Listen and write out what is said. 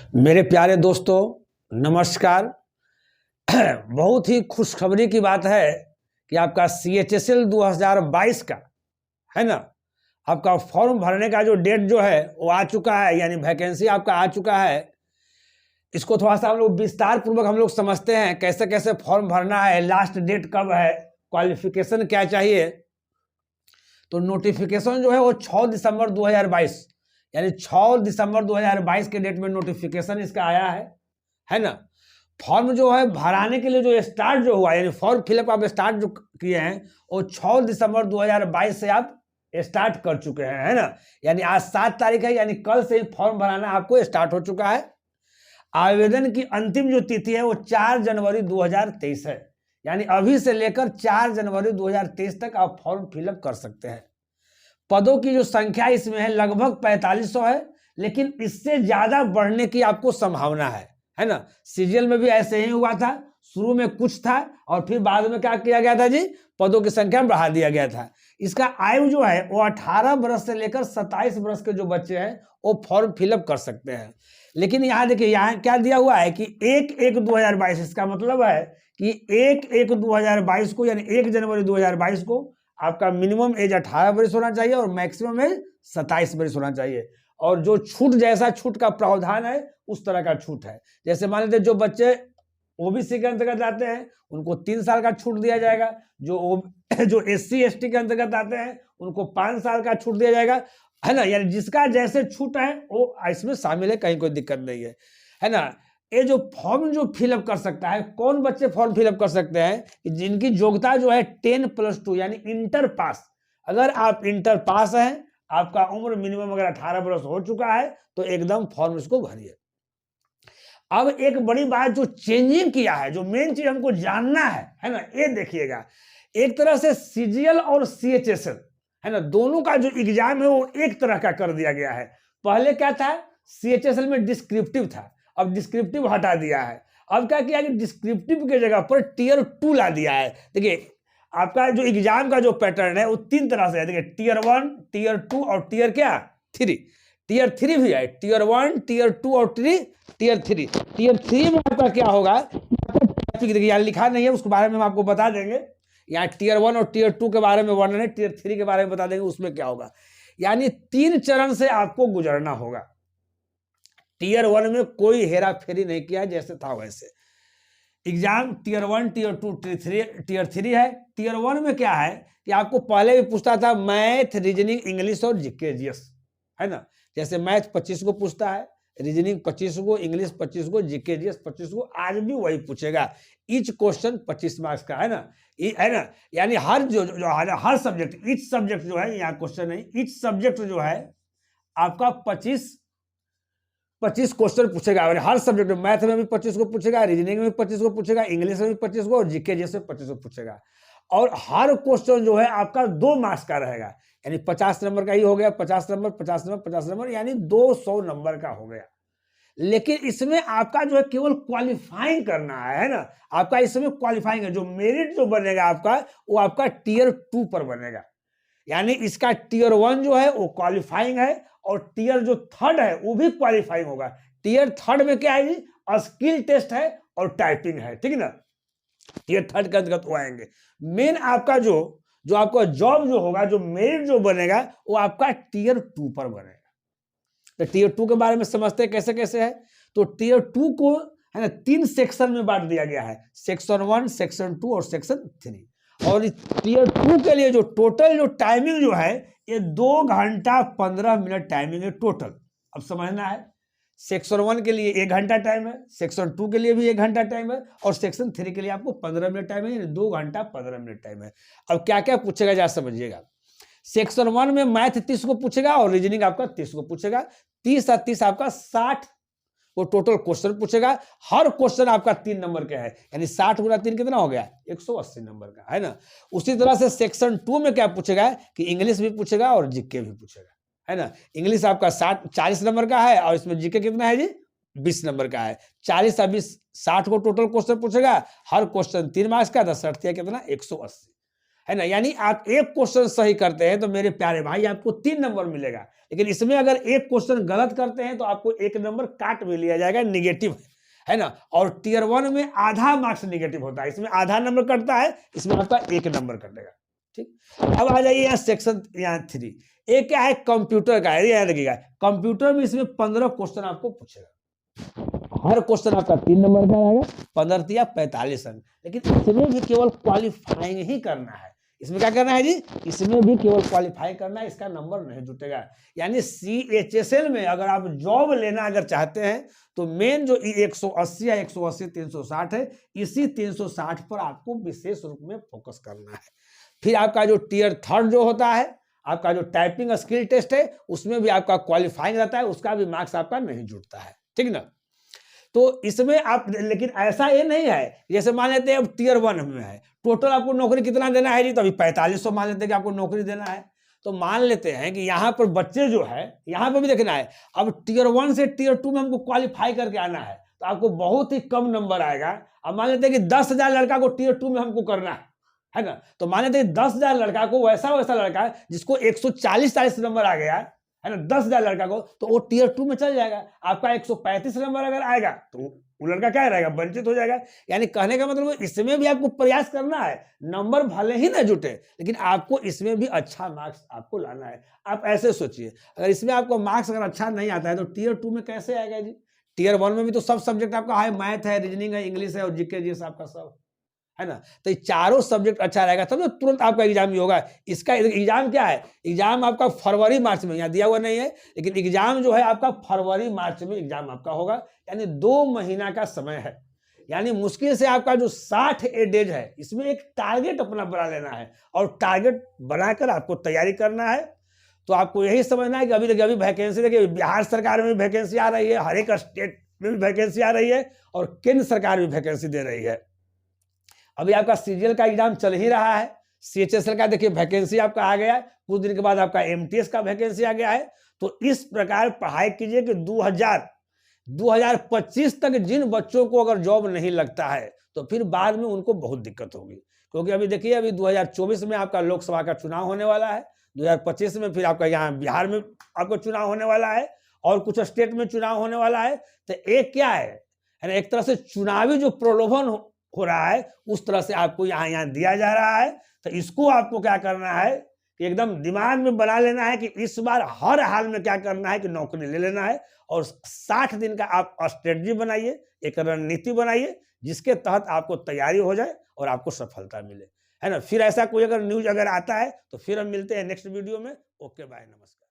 मेरे प्यारे दोस्तों, नमस्कार। बहुत ही खुशखबरी की बात है कि आपका CHSL 2022 का है ना, आपका फॉर्म भरने का जो डेट जो है वो आ चुका है, यानी वैकेंसी आपका आ चुका है। इसको थोड़ा सा हम लोग विस्तार पूर्वक हम लोग समझते हैं कैसे कैसे फॉर्म भरना है, लास्ट डेट कब है, क्वालिफिकेशन क्या चाहिए। तो नोटिफिकेशन जो है वो 6 दिसंबर 2022 यानी 6 दिसंबर 2022 के डेट में नोटिफिकेशन इसका आया है ना। फॉर्म जो है भराने के लिए जो स्टार्ट जो हुआ, यानी फॉर्म फिलअप आप स्टार्ट जो किए हैं वो 6 दिसंबर 2022 से आप स्टार्ट कर चुके हैं, है ना। यानी आज 7 तारीख है, यानी कल से ही फॉर्म भराना आपको स्टार्ट हो चुका है। आवेदन की अंतिम जो तिथि है वो 4 जनवरी 2023 है, यानी अभी से लेकर 4 जनवरी 2023 तक आप फॉर्म फिलअप कर सकते हैं। पदों की जो संख्या इसमें है लगभग 4500 है, लेकिन इससे ज्यादा बढ़ने की आपको संभावना है ना। सीजीएल में भी ऐसे ही हुआ था, शुरू में कुछ था और फिर बाद में क्या किया गया था जी, पदों की संख्या बढ़ा दिया गया था। इसका आयु जो है वो 18 वर्ष से लेकर 27 वर्ष के जो बच्चे हैं वो फॉर्म फिलअप कर सकते हैं। लेकिन यहाँ देखिए, यहाँ क्या दिया हुआ है कि 1/1/2022, इसका मतलब है कि 1/1/2022 को यानी 1 जनवरी 2022 को आपका मिनिमम एज 18 वर्ष होना चाहिए और मैक्सिमम एज 27 वर्ष होना चाहिए। और जो छूट, जैसा छूट का प्रावधान है उस तरह का छूट है। जैसे मान लीजिए जो बच्चे ओबीसी के अंतर्गत आते हैं उनको 3 साल का छूट दिया जाएगा, जो SC ST के अंतर्गत आते हैं उनको 5 साल का छूट दिया जाएगा, है ना। यानी जिसका जैसे छूट है वो इसमें शामिल है, कहीं कोई दिक्कत नहीं है ना। ये जो फॉर्म जो फिलअप कर सकता है, कौन बच्चे फॉर्म फिलअप कर सकते हैं, जिनकी योग्यता जो है 10+2 यानी इंटर पास। अगर आप इंटर पास हैं, आपका उम्र मिनिमम अगर 18 वर्ष हो चुका है तो एकदम फॉर्म इसको भरिए। अब एक बड़ी बात जो चेंजिंग किया है, जो मेन चीज हमको जानना है ना, ये देखिएगा। एक तरह से CGL और CHSL है ना, दोनों का जो एग्जाम है वो एक तरह का कर दिया गया है। पहले क्या था, CHSL में डिस्क्रिप्टिव था, अब डिस्क्रिप्टिव हटा दिया है। अब क्या किया कि डिस्क्रिप्टिव के जगह पर Tier 2 ला दिया है। देखिए आपका जो एग्जाम का जो पैटर्न है वो 3 तरह से है। देखिए Tier 1, Tier 2 और Tier क्या 3। Tier 3 भी है, Tier 1, Tier 2 और Tier 3। Tier 3 में आपका क्या होगा, देखिए यहाँ लिखा नहीं है, उसके बारे में हम आपको बता देंगे। यहाँ Tier 1 और Tier 2 के बारे में वर्णन है, Tier 3 के बारे में बता देंगे उसमें क्या होगा। यानी 3 चरण से आपको गुजरना होगा। Tier 1 में कोई हेरा फेरी नहीं किया, जैसे था वैसे एग्जाम। Tier 1, Tier 2, Tier 3 है। Tier 1 में क्या है कि आपको पहले भी पूछता था मैथ, रीजनिंग, इंग्लिश और जीके जीएस, है ना। जैसे मैथ 25 को पूछता है, रीजनिंग 25 को, इंग्लिश 25 को, जीके जीएस 25 को, आज भी वही पूछेगा। ईच क्वेश्चन 25 मार्क्स का, है ना। यानी हर हर सब्जेक्ट, ईच सब्जेक्ट जो है, यहाँ क्वेश्चन नहीं, ईच सब्जेक्ट जो है आपका 25 क्वेश्चन पूछेगा। हर सब्जेक्ट में, मैथ में भी 25 को पूछेगा, रीजनिंग में भी 25 को पूछेगा, इंग्लिश में भी 25 को और जीके जीएस में 25 को पूछेगा। और हर क्वेश्चन जो है आपका 2 मार्क्स का रहेगा, यानी 50 नंबर का ही हो गया, 50 नंबर 50 नंबर 50 नंबर, यानी 200 नंबर का हो गया। लेकिन इसमें आपका जो है केवल क्वालिफाइंग करना है ना। आपका इसमें क्वालिफाइंग है, जो मेरिट जो बनेगा आपका वो आपका Tier 2 पर बनेगा। यानी इसका Tier 1 जो है वो क्वालिफाइंग है और टीयर जो 3rd है वो भी क्वालिफाइंग होगा। Tier 3rd में क्या है जी, स्किल टेस्ट है और टाइपिंग है, ठीक है ना। Tier 3rd के अंतर्गत वो आएंगे। मेन आपका जो आपका जॉब जो होगा, जो मेरिट जो बनेगा वो आपका Tier 2 पर बनेगा। तो Tier 2 के बारे में समझते हैं कैसे कैसे है। तो Tier 2 को है ना 3 सेक्शन में बांट दिया गया है, सेक्शन 1, सेक्शन 2 और सेक्शन 3। और Tier 2 के लिए जो टोटल जो टाइमिंग जो है ये 2 घंटा 15 मिनट टाइमिंग है टोटल। अब समझना है, सेक्शन 1 के लिए 1 घंटा टाइम है, सेक्शन 2 के लिए भी 1 घंटा टाइम है और सेक्शन 3 के लिए आपको 15 मिनट टाइम है, 2 घंटा 15 मिनट टाइम है। अब क्या क्या पूछेगा जरा समझिएगा। सेक्शन 1 में मैथ 30 को पूछेगा और रीजनिंग आपका 30 को पूछेगा। 30 और 30 आपका 60 वो टोटल क्वेश्चन पूछेगा। हर क्वेश्चन आपका 3 नंबर का है, यानी 60 गुना 3 कितना हो गया, 180 नंबर का, है ना। उसी तरह से सेक्शन 2 में क्या पूछेगा कि इंग्लिश भी पूछेगा और जीके भी पूछेगा, है ना। इंग्लिश आपका 40 नंबर का है और इसमें जीके कितना है जी, 20 नंबर का है। 40 और 20 60 को टोटल क्वेश्चन पूछेगा, हर क्वेश्चन 3 मार्क्स का, 10 कितना 180। है ना। यानी आप एक क्वेश्चन सही करते हैं तो मेरे प्यारे भाई आपको 3 नंबर मिलेगा, लेकिन इसमें अगर एक क्वेश्चन गलत करते हैं तो आपको 1 नंबर काट भी लिया जाएगा, निगेटिव है ना। और टियर 1 में आधा मार्क्स निगेटिव होता है, इसमें आधा नंबर कटता है, इसमें आपका 1 नंबर कटेगा। ठीक, अब आ जाइए यहाँ सेक्शन यहाँ 3, एक क्या है कंप्यूटर का है, याद रखिएगा कंप्यूटर में इसमें 15 क्वेश्चन आपको पूछेगा, हर क्वेश्चन आपका 3 नंबर का रहेगा, 15 या 45 अंक। लेकिन इसमें भी केवल क्वालिफाइंग ही करना है, इसमें क्या करना है जी, इसमें भी केवल क्वालिफाई करना है, इसका नंबर नहीं जुटेगा। यानी CHSL में अगर आप जॉब लेना अगर चाहते हैं तो मेन जो 180 है, 180 360 है, इसी 360 पर आपको विशेष रूप में फोकस करना है। फिर आपका जो टियर 3 जो होता है, आपका जो टाइपिंग स्किल टेस्ट है, उसमें भी आपका क्वालिफाइंग रहता है, उसका भी मार्क्स आपका नहीं जुटता है, ठीक ना। तो इसमें आप, लेकिन ऐसा ये नहीं है, जैसे मान लेते हैं अब टियर 1 में है, टोटल आपको नौकरी कितना देना है जी, तो अभी 4500 मान लेते हैं कि आपको नौकरी देना है। तो मान लेते हैं कि यहाँ पर बच्चे जो है, यहाँ पर भी देखना है, अब टियर 1 से टियर 2 में हमको क्वालिफाई करके आना है, तो आपको बहुत ही कम नंबर आएगा। अब मान लेते हैं कि 10,000 लड़का को टियर 2 में हमको करना है ना, तो मान लेते हैं 10,000 लड़का को, वैसा लड़का जिसको 140 नंबर आ गया है ना, 10,000 लड़का को, तो वो टियर 2 में चल जाएगा। आपका 135 नंबर अगर आएगा तो वो लड़का क्या रहेगा, वंचित हो जाएगा। यानी कहने का मतलब इसमें भी आपको प्रयास करना है, नंबर भले ही ना जुटे, लेकिन आपको इसमें भी अच्छा मार्क्स आपको लाना है। आप ऐसे सोचिए, अगर इसमें आपको मार्क्स अगर अच्छा नहीं आता है तो टियर 2 में कैसे आएगा जी। टियर 1 में भी तो सब सब्जेक्ट आपका है, मैथ है, रीजनिंग है, इंग्लिश है और जीके जीएस आपका सब है ना। तो ये चारों सब्जेक्ट अच्छा रहेगा तब तो तुरंत आपका एग्जाम भी होगा। इसका एग्जाम क्या है, एग्जाम आपका फरवरी मार्च में, यहाँ दिया हुआ नहीं है, लेकिन एग्जाम जो है आपका फरवरी मार्च में एग्जाम आपका होगा, यानी 2 महीना का समय है। यानी मुश्किल से आपका जो 60 डेज है, इसमें एक टारगेट अपना बना लेना है और टारगेट बनाकर आपको तैयारी करना है। तो आपको यही समझना है कि अभी वैकेंसी देखिए, बिहार सरकार में वैकेंसी आ रही है, हर एक स्टेट में भी वैकेंसी आ रही है और केंद्र सरकार भी वैकेंसी दे रही है। अभी आपका सीजीएल का एग्जाम चल ही रहा है, CHSL का देखिए वैकेंसी आपका आ गया है, कुछ दिन के बाद आपका MTS का वैकेंसी आ गया है। तो इस प्रकार पढ़ाई कीजिए कि 2025 तक जिन बच्चों को अगर जॉब नहीं लगता है तो फिर बाद में उनको बहुत दिक्कत होगी, क्योंकि अभी देखिए अभी 2024 में आपका लोकसभा का चुनाव होने वाला है, 2025 में फिर आपका यहाँ बिहार में आपको चुनाव होने वाला है और कुछ स्टेट में चुनाव होने वाला है। तो एक क्या है, एक तरह से चुनावी जो प्रलोभन हो रहा है उस तरह से आपको यहाँ दिया जा रहा है। तो इसको आपको क्या करना है कि एकदम दिमाग में बना लेना है कि इस बार हर हाल में क्या करना है कि नौकरी ले लेना है, और 60 दिन का आप स्ट्रेटजी बनाइए, एक रणनीति बनाइए जिसके तहत आपको तैयारी हो जाए और आपको सफलता मिले, है ना। फिर ऐसा कोई अगर न्यूज अगर आता है तो फिर हम मिलते हैं नेक्स्ट वीडियो में। ओके बाय, नमस्कार।